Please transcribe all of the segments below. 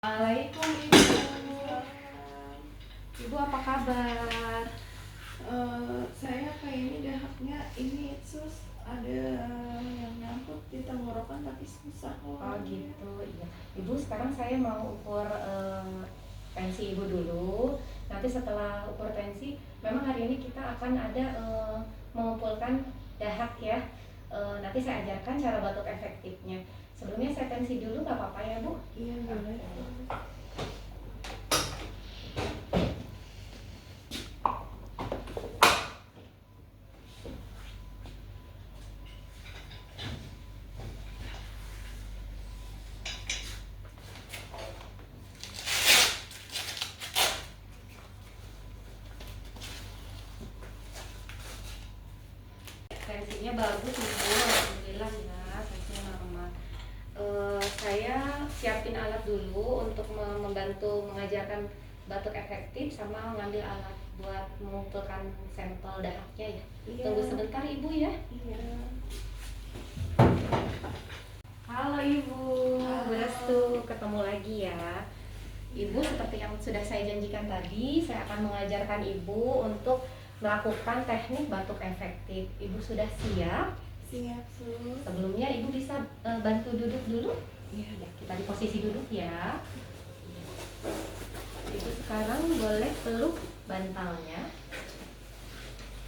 Assalamualaikum Ibu. Ibu apa kabar? Saya kayak ini dahaknya ini sus ada yang nyangkut di tenggorokan tapi susah. Oh gitu, iya. Ibu sekarang saya mau ukur tensi Ibu dulu. Nanti setelah ukur tensi, memang hari ini kita akan ada mengumpulkan dahak ya. Nanti saya ajarkan cara batuk efektifnya. Sebelumnya saya tensi dulu, nggak apa-apa ya Bu? Iya boleh. Tensinya bagus Ibu, alhamdulillah ya, tensinya normal. Saya siapin alat dulu untuk membantu mengajarkan batuk efektif sama mengambil alat buat mengumpulkan sampel dahaknya ya. Iya. Tunggu sebentar Ibu ya. Iya. Halo Ibu, Restu, ketemu lagi ya. Ibu, seperti yang sudah saya janjikan tadi, saya akan mengajarkan Ibu untuk melakukan teknik batuk efektif. Ibu sudah siap? Siap sus. Sebelumnya Ibu bisa bantu duduk dulu. Iya. Ya, kita di posisi duduk ya. Ibu sekarang boleh peluk bantalnya,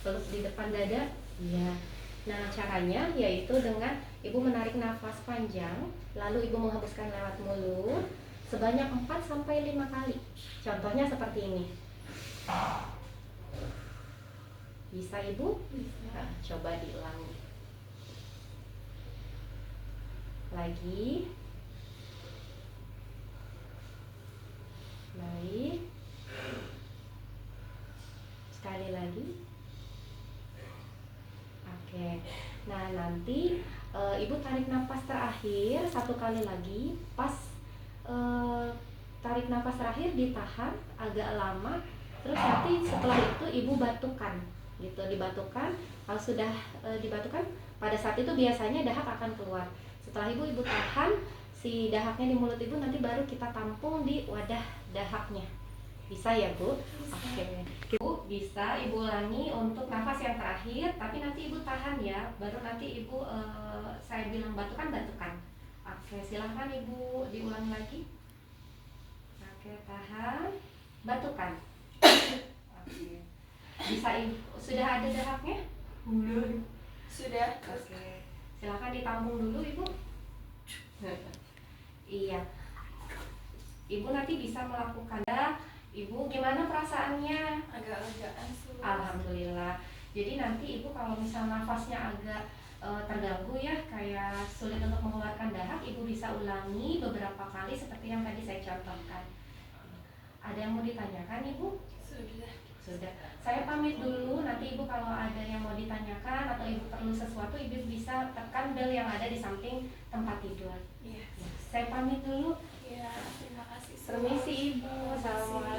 peluk di depan dada. Iya. Nah, caranya yaitu dengan Ibu menarik nafas panjang, lalu Ibu menghembuskan lewat mulut sebanyak 4-5 kali. Contohnya seperti ini. Bisa Ibu? Bisa. Nah, coba diulangi. Lagi. Baik. Sekali lagi. Oke. Nah, nanti Ibu tarik nafas terakhir 1 kali lagi. Pas tarik nafas terakhir ditahan agak lama. Terus nanti setelah itu Ibu batukkan. Gitu, dibatukkan. Kalau sudah dibatukkan, pada saat itu biasanya dahak akan keluar. Setelah Ibu tahan si dahaknya di mulut Ibu, nanti baru kita tampung di wadah dahaknya. Bisa ya Bu? Bisa. Oke. Ibu bisa Ibu ulangi untuk nafas yang terakhir, tapi nanti Ibu tahan ya. Baru nanti Ibu saya bilang batukan. Oke, silahkan Ibu diulangi lagi. Oke, tahan, batukan. Oke. Bisa Ibu, sudah ada dahaknya? Belum. Sudah. Oke. Silahkan ditampung dulu Ibu. Iya. Ibu nanti bisa melakukan. Ibu gimana perasaannya? Agak-agakan sus. Alhamdulillah. Jadi nanti Ibu kalau misal nafasnya agak terganggu ya, kayak sulit untuk mengeluarkan dahak, Ibu bisa ulangi beberapa kali seperti yang tadi saya contohkan. Ada yang mau ditanyakan Ibu? Sudah. Saya pamit dulu, nanti Ibu kalau ada yang mau ditanyakan atau Ibu perlu sesuatu, Ibu bisa tekan bel yang ada di samping tempat tidur. Iya. Saya pamit dulu. Iya, terima kasih sus. Permisi Ibu. Assalamualaikum.